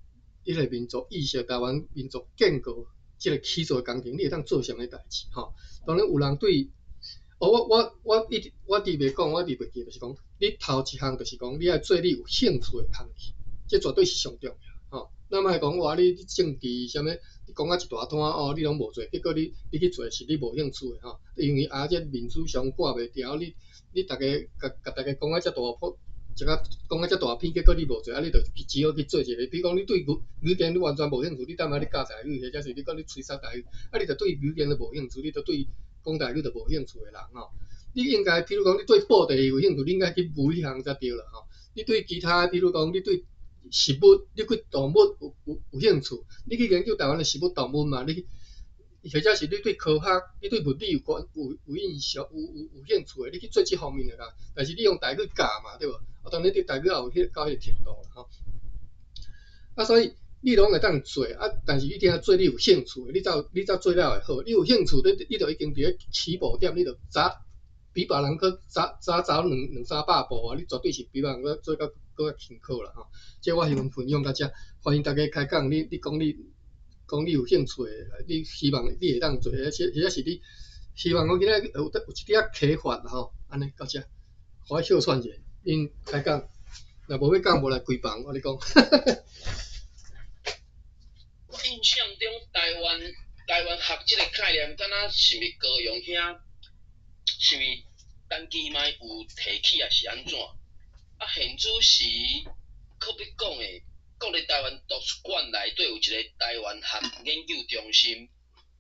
个民族意识、台湾民族建构即个起做工程，你会当做啥物代志吼？当然有人对。我一直袂讲，我一直袂记，就是讲，你头一项就是讲，你要做你有兴趣的工课，这绝对是上重要吼。那莫讲话你政治啥物，你讲啊一大摊哦，你拢无做，结果你去做是你无兴趣的吼，因为这民主上挂袂牢，你大家甲大家讲啊遮大破，讲啊遮大片，结果你无做，啊你就只好去做一个，比如讲你对语言你完全无兴趣，你等下你教台语，或者是你讲你吹哨台语，啊你就对语言都无兴趣，你就对讲台语就无兴趣的人吼，你应该，比如讲你对报地有兴趣，你应该去舞迄项才对啦吼。你对其他，比如讲你对食物，你对动物有兴趣，你去研究台湾的食物动物嘛，你或者是你对科学，你对物理有印象有兴趣的，你去做这方面的啦。但是你用台语教嘛，对无？啊，当然你台语也有到迄个程度啦吼。啊，所以。你拢会当做啊，但是你一定要做你有兴趣的，你才做了会好。你有兴趣，你就已经伫咧起步点，你就比别人去早两三百步啊！你绝对是比别人做较辛苦啦吼。即我希望分享到遮，欢迎大家开讲。你讲你有兴趣的，你希望你会当做，或者是你希望我今仔有一点启发啦吼。安尼到遮，互我小串者，因开讲，若无要讲，无来规房，我你讲。我印象中台湾学这个概念，敢若是毋是高雄遐，是毋是单机麦有提起也是安怎？啊，现主时可比讲的，国立台湾图书馆内底有一个台湾学研究中心。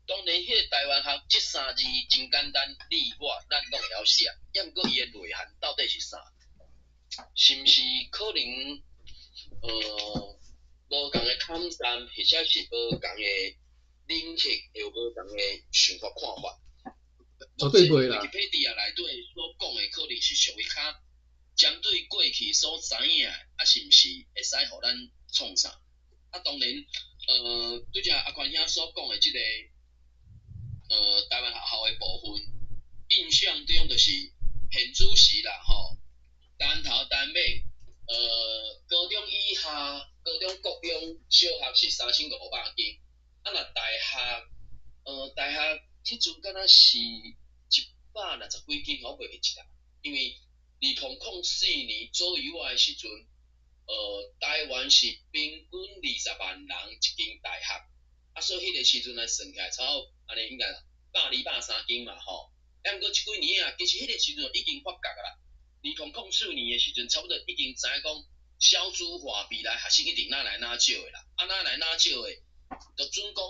当然，迄个台湾学这三字真简单，你我咱拢会晓写，也毋过伊的内涵到底是啥？是毋是可能无共的看淡，或者是无共的领域，又无共的想法看法。绝对袂啦。Wikipedia 内底所讲的，可能是属于较针对过去所知影的，啊，是毋是会使互咱创啥？啊，当然，对只阿宽兄所讲的即个台湾学校的部分，印象中就是现主时啦吼，单头单尾。高中以下、高中国中小学是3500间，啊，若大学迄阵敢若是160几间，我袂记啦。因为2004年左右的时阵，台湾是平均20万人一间大学，啊，所以迄个时阵来算起来，差不多安尼应该120、130间嘛吼。啊，毋过即几年啊，其实迄个时阵已经发觉啦。2004年的时阵，差不多已经知影讲小资化未来学生一定哪来哪少的啦，啊哪来哪少的，就准讲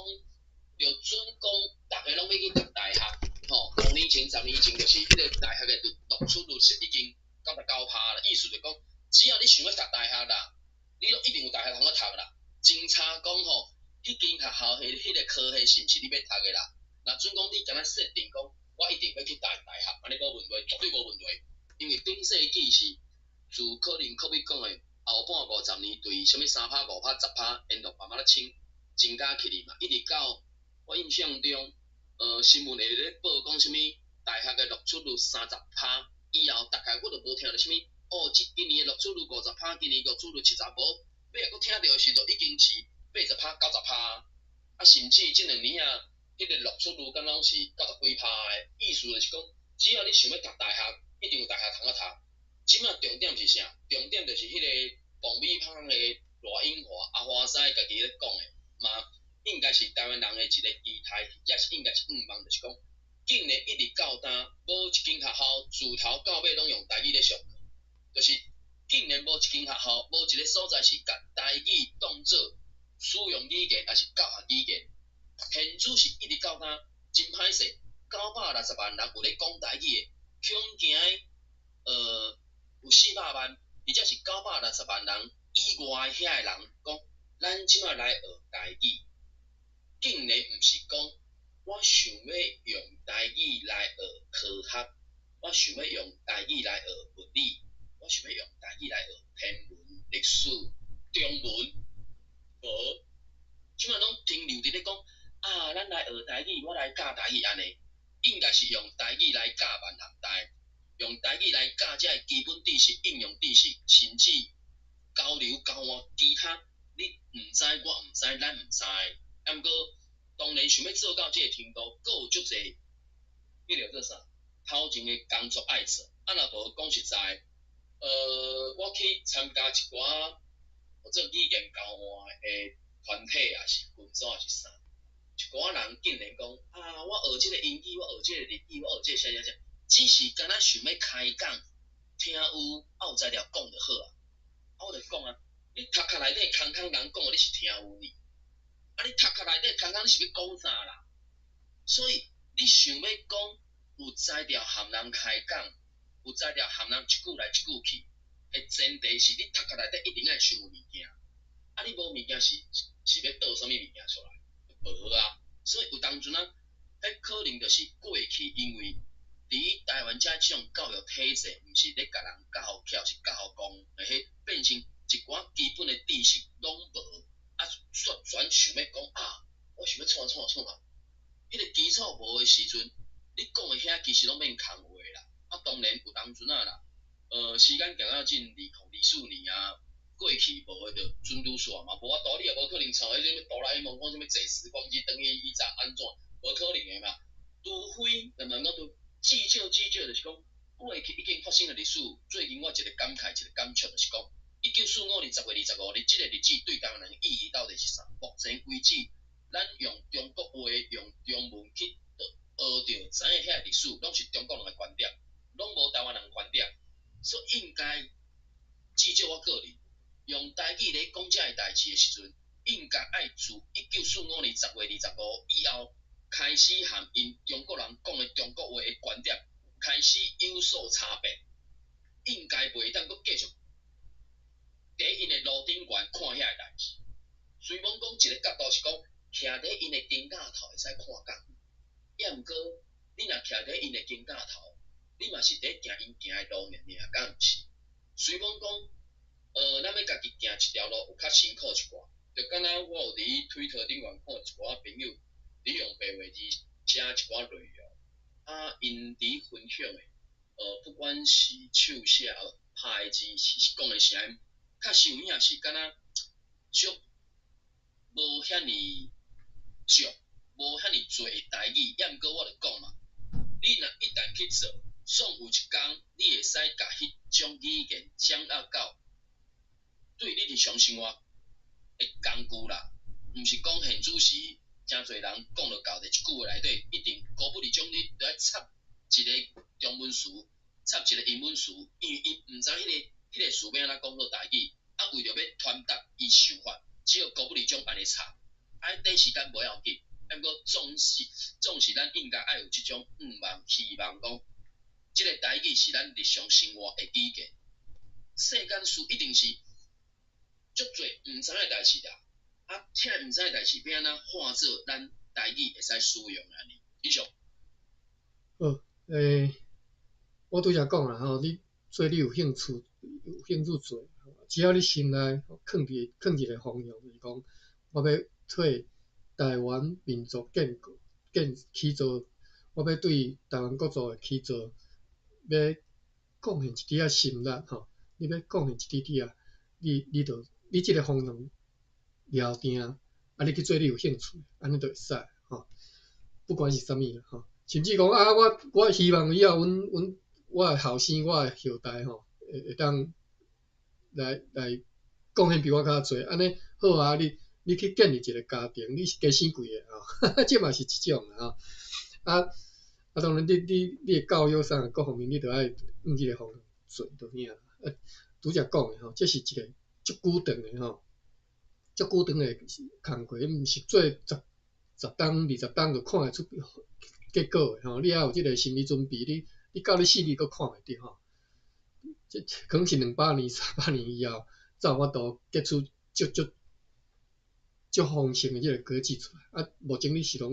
大家拢要去读大学，吼，5年前、10年前就是迄个大学的录取率是已经99%啦，意思就讲只要你想要读大学啦，你都一定有大学通去读啦，真差讲吼，迄间学校迄个科系是毋是你要读的啦？若准讲你敢若设定讲，我一定要去读大学，安尼无问题，绝对无问题。因为顶世纪是自可能可比讲的后半50年对什么3%、5%、10%，沿路慢慢咧增加起哩嘛，一直到我印象中，新闻会咧报讲什么大学的录取率30%以后，大概我都无听到什么今年的录取率50%，今年录取率70%，无尾啊，佫听到的时阵已经是80%、90%，啊，甚至即2年啊，迄个录取率敢若是90几%的，意思就是讲，只要你想要读大学，一定有大学通啊读。即马重点是啥？重点就是迄个爆米花的赖永华阿花师家己咧讲的，嘛应该是台湾人的一个期待，也是应该是愿望，就是讲，竟然一直到当无一间学校自头到尾拢用台语咧上课，就是竟然无一间学校，无一个所在是甲台语当做使用语言，还是教学语言。现主是一直到当真歹势，960万人有咧讲台语的，恐惊有400万，而且是960万人以外遐个人讲，咱即马来学台语，竟然毋是讲我想要用台语来学科学，我想要用台语来学物理，我想要用台语来学天文、历史、中文，无，即马拢停留伫咧讲啊，咱来学台语，我来教台语安尼，应该是用台语来教万学台。用台语来教遮个基本知识、应用知识，甚至交流交换其他你毋知，我毋知，咱毋知。啊，毋过当然想要做到即个程度，佫有足侪迄个做啥头前的工作爱做。啊，若无讲实在，我去参加一寡或者语言交换的团体，也是群组，也是啥，一寡人竟然讲啊，我学即个英语，我学即个日语，我学即个啥。只是敢若想要开讲，听有有材料讲就好啊。我就讲啊，你头壳内底空空人讲的，你是听有呢？啊，你头壳内底空空，你是要讲啥啦？所以你想要讲有材料含人开讲，有材料含人一句来一句去，的前提是你头壳内底一定爱想有物件。啊，你无物件是要倒什么物件出来？无啊。所以有当阵啊，迄可能就是过去因为。伫台湾遮即种教育体制，毋是咧甲人教巧，是教讲，迄变成一寡基本的知识拢无，啊，全想要讲啊，我想要创啊，迄个基础无的时阵，你讲的遐其实拢免空话啦。啊，当然有当阵啊啦，时间行到近24年啊，过去无的就准拄煞嘛，无法度你也无可能抄迄什么哆啦 A 梦讲什么坐时光机等于以前安怎，无可能的嘛。除非人们讲都。至少就是讲，过去已经发生的历史。最近我一个感慨，一个感触就是讲，1945年10月25日，这个日子对台湾人意义到底是啥？目前为止，咱用中国话、用中文去学着知影遐历史，拢是中国人的观点，拢无台湾人的观点。所以应该，至少我个人用台语咧讲遮个代志的时阵，应该爱自1945年10月25以后。开始含因中国人讲的中国话的观点开始有所差别，应该袂当佫继续伫因的路顶悬看遐个代志。虽然讲一个角度是讲徛伫因的肩胛头会使看讲，也毋过你若徛伫因的肩胛头，你嘛是伫行因行的路尔，敢毋是？虽然讲咱要家己行一条路有较辛苦一寡，就敢若我有伫推特顶悬看一寡朋友。你用白话字写一寡内容，啊，因伫分享的，不管是手写、拍的字，是讲的啥，较实有影是敢若足无遐尼足，无遐尼侪的台语，也毋过我著讲嘛，你若一旦去做，总有一天你会使甲迄种语言掌握到，对你日常生活的工具啦，毋是讲现主时。真侪人讲到到的一句话内底，一定高不离种你著爱插一个中文词，插一个英文词，因为伊毋知迄个词要安怎讲好台语，啊为着要传达伊想法，只要高不离种安尼插，啊短时间无要紧，啊毋过总是咱应该爱有即种愿望、希望讲，即个台语是咱日常生活的语言，世间事一定是足侪毋知的代志啦。啊，听毋知代志要安怎化作咱台语会使使用安尼？以上。好，我拄则讲啦吼，所以你有兴趣做，只要你心内放一个方向，就是讲，我要替台湾民族起造，我要对台湾国族的起造，要贡献一点仔心力吼。你要贡献一滴滴啊，你即个方向了定啊，你去做你有兴趣，安尼就会使吼。不管是啥物啦吼，甚至讲啊，我希望以后我的后生，我的后代吼，会当来贡献比我较侪，安尼好啊，你去建立一个家庭，你加生几个吼，即嘛是一种吼。当然你的教育上各方面你都爱用即个方向做就尔啦。拄则讲的吼，这是一个足久长的吼，足久长的工课，毋是做10档20档就看会出结果的吼。你还有即个心理准备，你到你死你阁看袂着吼。这可能是200年、300年以后，才有法度结出足丰盛的即个果子出来。目前你是讲，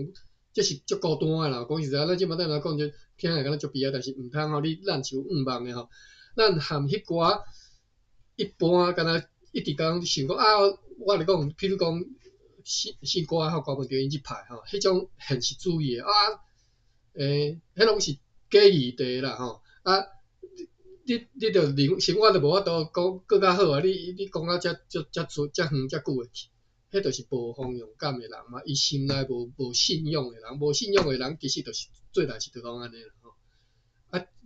这是足孤单的啦。讲实在，咱即马等来讲就听来敢若足悲哀，但是毋通吼，咱是有愿望的吼。咱含迄寡一般敢若一直讲想讲我来讲，譬如讲信歌吼，高文调音即派吼，迄种现实主义的迄拢是假议题啦吼。你着生活着无法度讲更较好啊！你讲到遮远遮久诶去，迄著是无方向感诶人嘛，伊心内无信仰诶人，无信仰诶人其实就是做代志著讲安尼啦吼。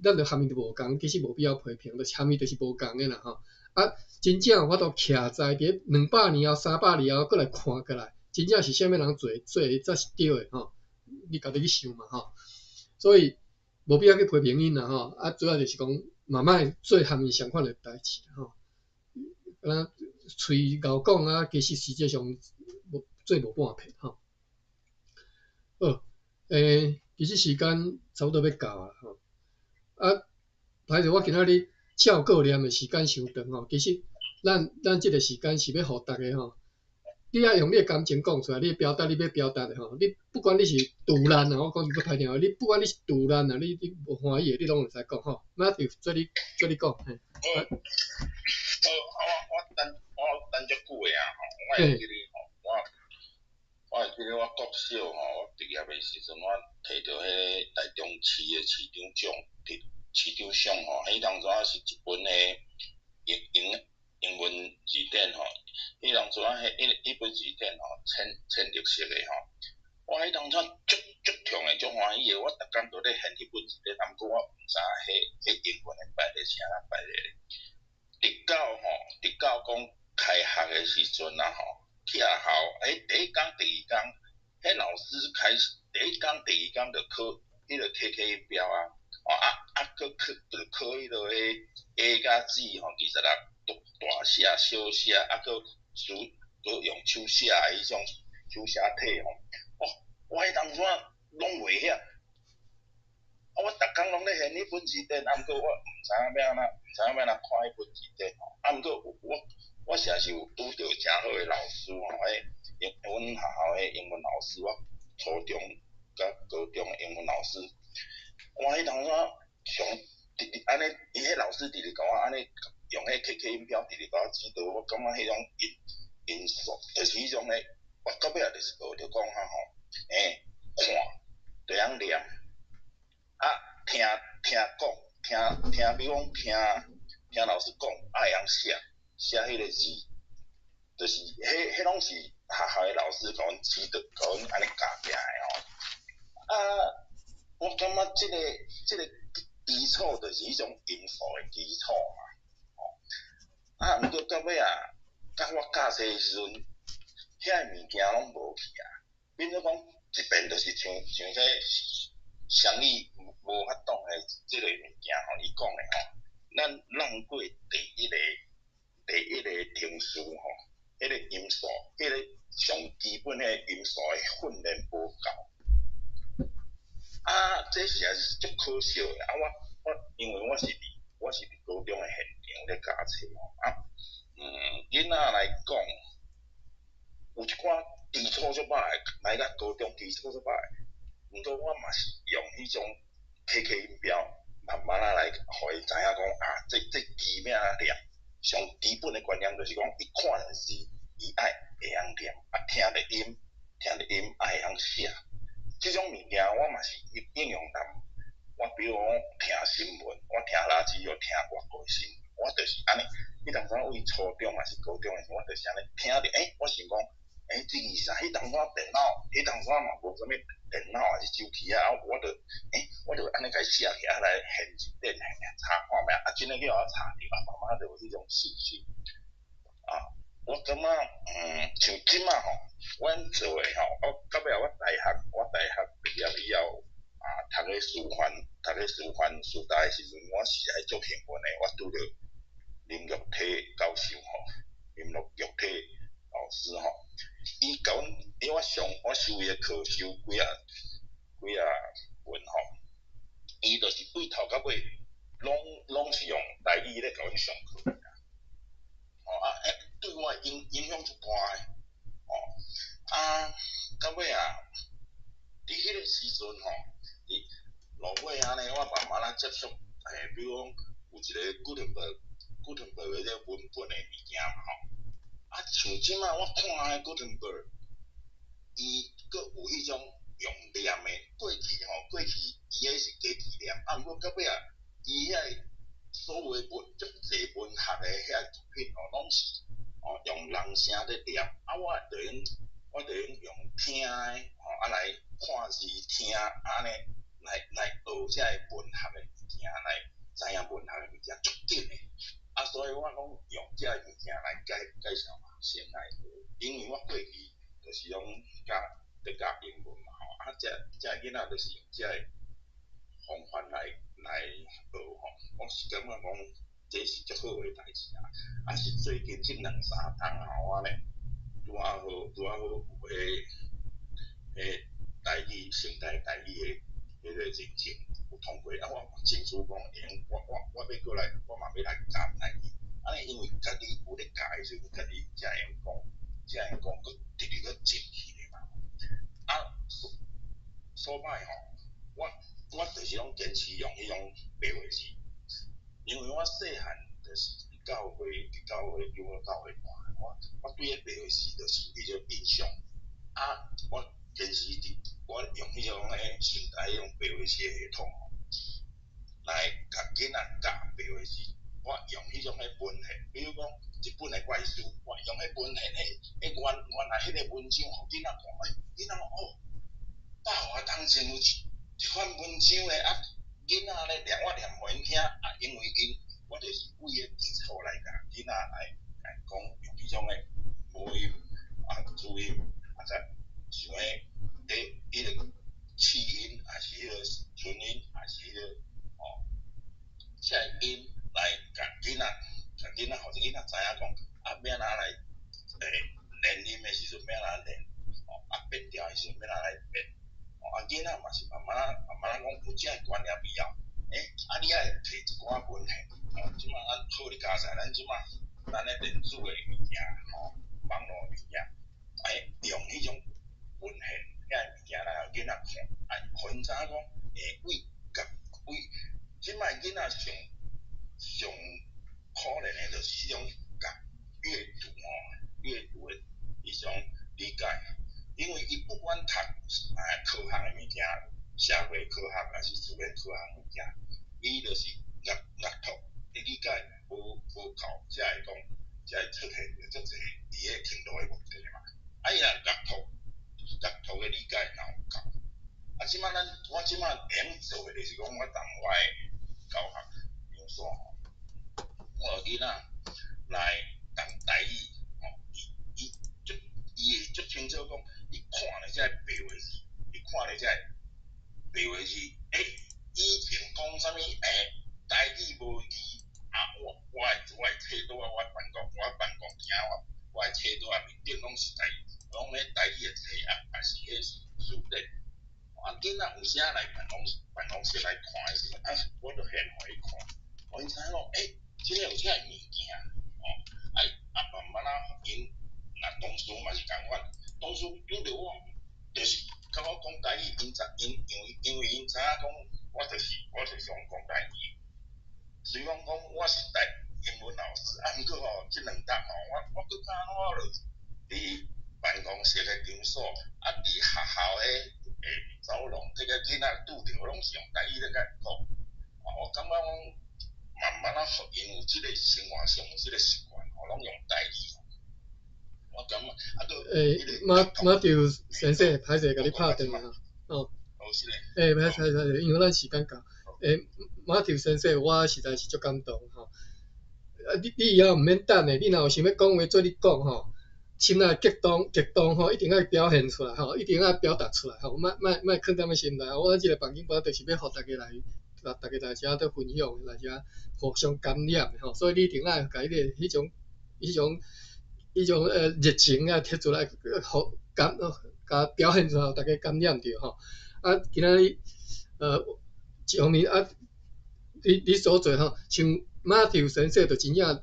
咱着含义著无共，其实无必要批评，著是含义著是无共诶啦吼。真正有法度徛在伫200年后、300年后，过来看过来，真正是啥物人做诶才是对诶吼。你家己去想嘛吼。所以无必要去批评因啦吼。主要就是讲慢慢做含伊相款诶代志吼。喙敖讲其实实际上做无半片吼。好，其实时间差不多要到啊吼。歹势我今仔日照顾念诶时间伤长吼，其实咱即个时间是要互逐个吼，你要用你诶感情讲出来，你要表达诶吼，你不管你是杜烂啊，我讲句歹听话，你不管你是杜烂啊，你无欢喜诶，你拢会使讲吼，那就做你讲嘿。我等足久诶啊吼，我会记得吼，我会记得我国小吼，我毕业诶时阵，我摕到迄台中市诶市长奖，市长奖吼，迄当阵是一本诶英文字典吼，迄当阵迄本字典吼，浅绿色诶吼，我迄当阵足痛诶，足欢喜诶，我逐工都咧现迄本字典，毋过我毋知影迄英文诶排列是安怎排列诶。直到讲开学诶时阵啊吼，去学校，第一工、第二工，迄老师开始第一工、第二工就考迄个 KK 音标啊，佫考迄个A 甲 Z 吼，26大写、小写，佫用手写诶迄种手写体吼，我迄当阵拢袂晓。我逐工拢咧现迄本字典，毋过我毋知影要安怎看迄本字典吼。毋过我实在是有拄着诚好诶老师吼，阮学校诶英文老师，我初中甲高中诶英文老师，我迄当阵上安尼，伊迄老师直直甲我安尼用迄 KK 音标直直甲我指导，我感觉迄种音素，就是迄种诶，我到尾也就是学着讲吼，看就通念。听讲，比如讲听老师讲，会晓写迄个字，就是迄拢是学校诶老师甲阮指导，甲阮安尼教起来吼。我感觉即个基础就是迄种音素诶基础嘛。毋过到尾甲我教册诶时阵，遐物件拢无去啊，变做讲一遍就是像迄双语无法懂诶，即个物件吼，伊讲诶吼，咱浪过第一个听书吼，迄个音素，迄个上基本诶音素诶训练无够。这实在是足可惜诶。我因为我是伫高中诶现场咧教册吼，囡仔来讲，有一寡基础足歹诶，来到高中基础足歹诶。毋过我嘛是用迄种 KK 音标，慢慢来，互伊知影讲这字要安怎念。上基本的观念就是讲，伊看着字，伊爱会晓念，听着音爱会晓写。即种物件我嘛是应用到。我比如讲听新闻，我听垃圾又听外国新闻，我就是安尼。迄当时为初中还是高中的时候，我就是安尼听着，我想讲，这是啥？迄当时电脑，迄当时嘛无啥物电脑还是手机啊，我就安尼甲伊写起来，来现一点查看觅，真诶叫我查着，慢慢就有迄种兴趣。我感觉，像即马吼，阮做诶吼，到尾我大学毕业以后，读个师范师大诶时阵，我是爱足幸运诶，我拄着林玉体教授吼，林玉体老师吼，伊甲阮，因为我修伊诶课修几啊文吼，伊就是对头到尾，拢是用台语咧甲阮上课。对我影响足大诶，到尾伫迄个时阵吼，路尾安尼，我慢慢接触，比如讲有一个古腾伯诶这文本诶物件嘛吼，像即马我看迄古腾伯，伊阁有迄种用念诶，过去伊迄是家己念，毋过到尾伊遐所有诶足侪文学诶遐作品拢是。用人声咧念，我就用听诶，来看字听，安尼来学遮个文学诶物件，来知影文学诶物件足紧诶。所以我讲用遮个物件来介绍学生来学，因为我过去就是拢教英文嘛吼，遮囡仔就是用遮个方法来学吼，我是感觉讲。这是足好诶代志是最近即2、3天我呢，拄啊好有台语现代台语诶迄个认证有通过，我亲自讲，我要过来，我嘛要来教台语，因为家己有咧教诶时阵，家己才会讲，佫直直佫进去咧嘛。所摆吼，我就是拢坚持用迄种白话字。因为我细汉就是9岁幼儿9岁半，我对迄白话字就是迄种印象。我坚持我用迄种现代迄种白话字系统来甲囡仔教白话字。我用迄种文献，比如讲日本的怪书，我用迄文献原来迄个文章，互囡仔看，囡仔百花当前有一款文章咧囡仔咧念，我念互因听，因为我就是为个基础来甲囡仔来讲，用迄种母语主语，再像迄个气音，还是迄个唇音，还是迄个下音来甲囡仔，互囡仔知影讲，要哪来练音的时阵要哪练，变调的时阵要哪来变。囡仔嘛是慢慢讲有遮个观念以后，你爱摕一寡文献，即马好你加赛，咱即马咱咧电子的物件，网络物件，用迄种文献遐物件来互囡仔看，互因知影讲，为即摆囡仔上可怜的就是迄种甲阅读的迄种理解。因为伊不管读科学的物件，社会科学还是自然科学物件，伊就是阅读的理解无够，才会出现足侪伊个程度的问题嘛。伊若阅读的理解若有够，我即马会用做的就是讲，我同我的教学场所我囡仔来讲台语，伊会足清楚讲，伊看了遮白话字，以前讲啥物台语无字，我会册倒我办公厅，我的册倒面顶拢是台语，拢迄台语的册也是迄书典。囡仔有时来办公室来看的时阵，我就现互伊看，互因知影讲，真有遮个物件，慢慢互因。同事嘛是共款，同事拄着我，就是甲我讲台语，因为因知影讲我就是用讲台语。虽然讲我是英文老师，毋过即2天我搁较我落伫办公室的场所，伫学校的走廊，这个囡仔拄着拢是用台语咧甲伊讲，我感觉讲慢慢啊，互因有即个生活上有即个习惯，拢用台语。我感觉啊，马丢先生，歹势甲你拍电话哈。哦。是歹势，因为咱时间到。马丢先生，我实在是足感动吼。你以后毋免等诶，你若有想要讲话做你讲吼，心内激动吼，一定要表现出来吼，一定要表达出来吼，莫藏在心内。我即个房间本来就是要互大家来遮在分享，来遮互相感染吼，所以你一定要甲迄种热情啊摕出来，互甲表现出来，大家感染着吼。啊，今仔日上面啊，你所做吼，像马丢先生就真正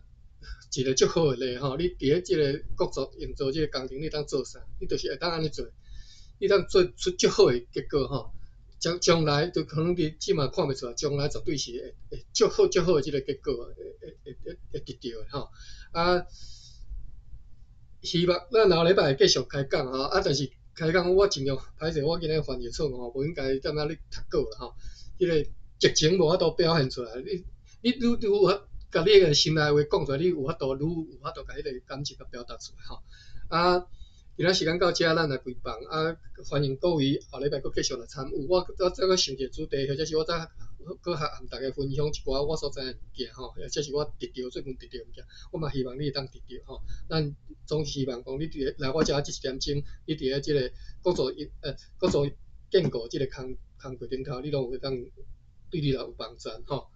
一个足好诶例吼。你伫咧即个工作营造即个工程，你当做啥？你就是会当安尼做，你当做出足好诶结果吼。将来就可能你即马看袂出来，将来绝对是会足好诶即个结果会得到诶吼。啊，希望咱后礼拜会继续开讲吼。啊，但是开讲我尽量歹势，我今日翻译错误吼，无应该踮遐咧读稿啦吼。迄个激情无法度表现出来，你愈有法甲你个心内话讲出来，你有法度甲迄个感情甲表达出来吼。啊，今仔时间到遮，咱来开放啊，欢迎各位后礼拜佫继续来参与。我再佫想一个主题，或者是我再佫和大家分享一寡我所知诶物件吼，或者是我最近得到物件，我嘛希望你会当得到吼。咱总希望讲你来我遮即1点钟，你伫咧即个工作建构即个工课顶头，你拢会当对你来有帮助吼。